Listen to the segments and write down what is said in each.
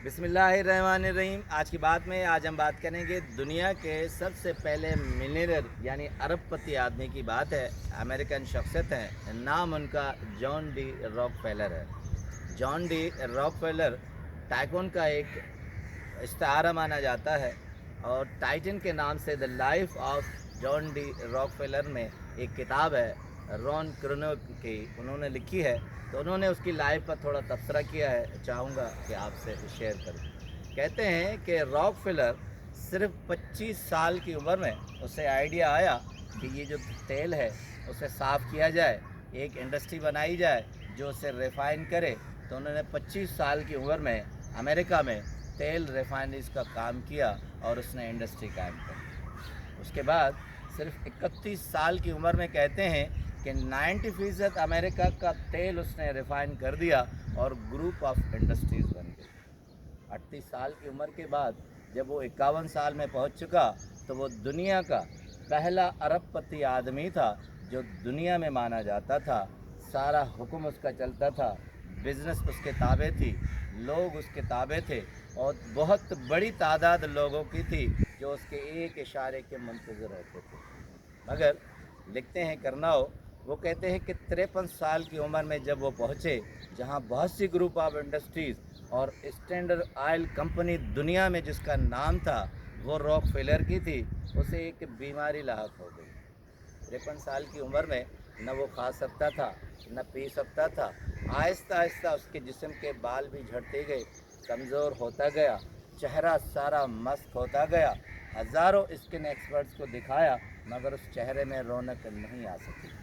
बिस्मिल्लाहिर्रहमानिर्रहीम। आज की बात में हम बात करेंगे दुनिया के सबसे पहले मिलियनेयर यानी अरबपति आदमी की बात है। अमेरिकन शख्सियत है, नाम उनका जॉन डी रॉकफेलर है। जॉन डी रॉकफेलर टाइकून का एक इस्तारा माना जाता है और टाइटन के नाम से the life of John D Rockefeller में एक किताब है रॉन क्रोनो की, उन्होंने लिखी है। तो उन्होंने उसकी लाइफ पर थोड़ा तबसरा किया है, चाहूँगा कि आपसे शेयर करूँ। कहते हैं कि रॉकफेलर सिर्फ 25 साल की उम्र में उसे आइडिया आया कि ये जो तेल है उसे साफ़ किया जाए, एक इंडस्ट्री बनाई जाए जो उसे रिफ़ाइन करे। तो उन्होंने 25 साल की उम्र में अमेरिका में तेल रिफाइनरीज का काम किया और उसने इंडस्ट्री कायम की। उसके बाद सिर्फ 31 साल की उम्र में कहते हैं कि 90% अमेरिका का तेल उसने रिफ़ाइन कर दिया और ग्रुप ऑफ इंडस्ट्रीज़ बन गई। 38 साल की उम्र के बाद जब वो 51 साल में पहुंच चुका तो वो दुनिया का पहला अरबपति आदमी था जो दुनिया में माना जाता था। सारा हुक्म उसका चलता था, बिज़नेस उसके ताबे थी, लोग उसके ताबे थे और बहुत बड़ी तादाद लोगों की थी जो उसके एक इशारे के मुंतज़िर रहते थे। मगर लिखते हैं करनाओ, वो कहते हैं कि 53 साल की उम्र में जब वो पहुँचे, जहाँ बहुत सी ग्रुप ऑफ इंडस्ट्रीज़ और स्टैंडर्ड ऑयल कंपनी दुनिया में जिसका नाम था वो रॉकफेलर की थी, उसे एक बीमारी लाहक हो गई। 53 साल की उम्र में न वो खा सकता था न पी सकता था। आहिस्ता आहिस्ता उसके जिस्म के बाल भी झड़ते गए, कमज़ोर होता गया, चेहरा सारा मस्त होता गया। हज़ारों स्किन एक्सपर्ट्स को दिखाया मगर उस चेहरे में रौनक नहीं आ सकी।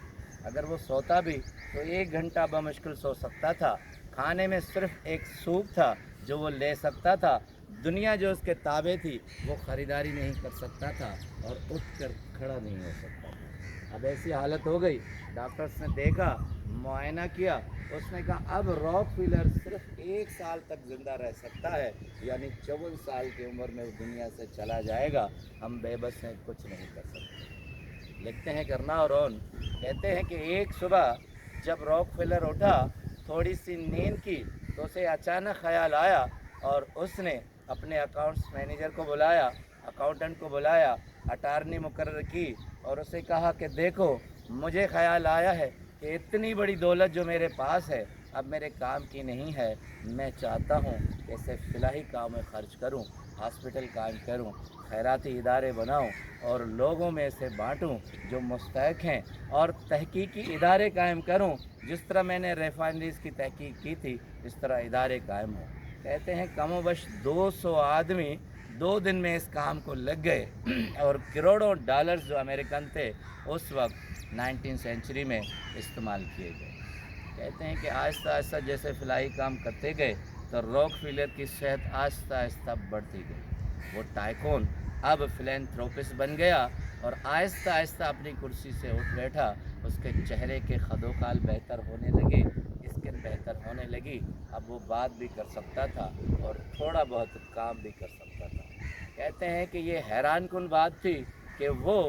अगर वो सोता भी तो 1 घंटा बमुश्किल सो सकता था। खाने में सिर्फ एक सूप था जो वो ले सकता था। दुनिया जो उसके ताबे थी वो ख़रीदारी नहीं कर सकता था और उठकर खड़ा नहीं हो सकता था। अब ऐसी हालत हो गई, डॉक्टर्स ने देखा, मुआयना किया, उसने कहा अब रॉकफेलर सिर्फ 1 साल तक ज़िंदा रह सकता है, यानी 54 साल की उम्र में वो दुनिया से चला जाएगा। हम बेबस हैं, कुछ नहीं कर सकते। लिखते हैं करना और ऑन, कहते हैं कि एक सुबह जब रॉकफेलर उठा, थोड़ी सी नींद की तो उसे अचानक ख्याल आया और उसने अपने अकाउंट्स मैनेजर को बुलाया, अकाउंटेंट को बुलाया, अटारनी मुकर्रर की और उसे कहा कि देखो, मुझे ख्याल आया है कि इतनी बड़ी दौलत जो मेरे पास है अब मेरे काम की नहीं है। मैं चाहता हूँ कि इसे फ़िलहाली काम में ख़र्च करूँ, हॉस्पिटल कायम करूँ, खैराती इदारे बनाऊँ और लोगों में इसे बांटूँ जो मुस्तहक़ हैं, और तहकीकी इदारे कायम करूँ। जिस तरह मैंने रिफाइनरीज़ की तहकीक की थी इस तरह इदारे कायम हों। कहते हैं कमोबश 200 आदमी 2 दिन में इस काम को लग गए और करोड़ों डॉलर्स जो अमेरिकन थे उस वक्त 19वीं सेंचुरी में इस्तेमाल किए गए। कहते हैं कि आहिस्ता आहिस्ता जैसे फ़िलहाली काम करते गए तो रॉकफेलर की सेहत आहिस्ता आहिस्ता बढ़ती गई। वो टाइकून अब फिलैंथ्रोपिस्ट बन गया और आहिस्ता आहिस्ता अपनी कुर्सी से उठ बैठा। उसके चेहरे के खदोखाल बेहतर होने लगे, स्किन बेहतर होने लगी। अब वो बात भी कर सकता था और थोड़ा बहुत काम भी कर सकता था। कहते हैं कि ये हैरानकुन बात थी कि वो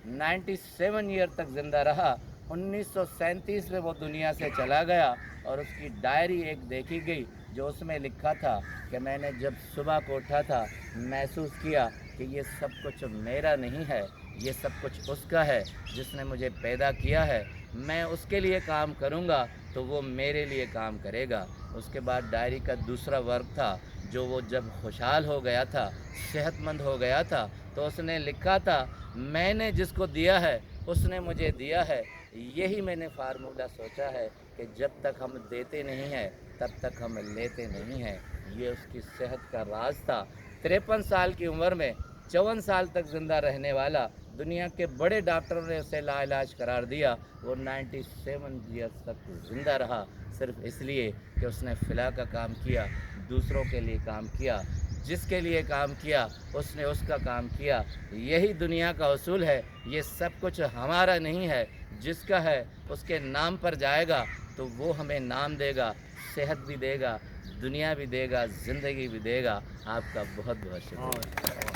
97 ईयर तक ज़िंदा रहा। 1937 में वो दुनिया से चला गया और उसकी डायरी एक देखी गई जो उसमें लिखा था कि मैंने जब सुबह को उठा था महसूस किया कि ये सब कुछ मेरा नहीं है, ये सब कुछ उसका है जिसने मुझे पैदा किया है। मैं उसके लिए काम करूँगा तो वो मेरे लिए काम करेगा। उसके बाद डायरी का दूसरा वर्क था जो वो जब खुशहाल हो गया था, सेहतमंद हो गया था, तो उसने लिखा था मैंने जिसको दिया है उसने मुझे दिया है। यही मैंने फार्मूला सोचा है कि जब तक हम देते नहीं हैं तब तक हम लेते नहीं हैं। ये उसकी सेहत का राज था। 53 साल की उम्र में 54 साल तक ज़िंदा रहने वाला, दुनिया के बड़े डॉक्टरों ने उसे लाइलाज करार दिया। वो 97 ईयर्स तक ज़िंदा रहा सिर्फ इसलिए कि उसने फ़िला का काम किया, दूसरों के लिए काम किया, जिसके लिए काम किया उसने उसका काम किया। यही दुनिया का उसूल है। ये सब कुछ हमारा नहीं है, जिसका है उसके नाम पर जाएगा तो वो हमें नाम देगा, सेहत भी देगा, दुनिया भी देगा, ज़िंदगी भी देगा। आपका बहुत बहुत शुक्रिया।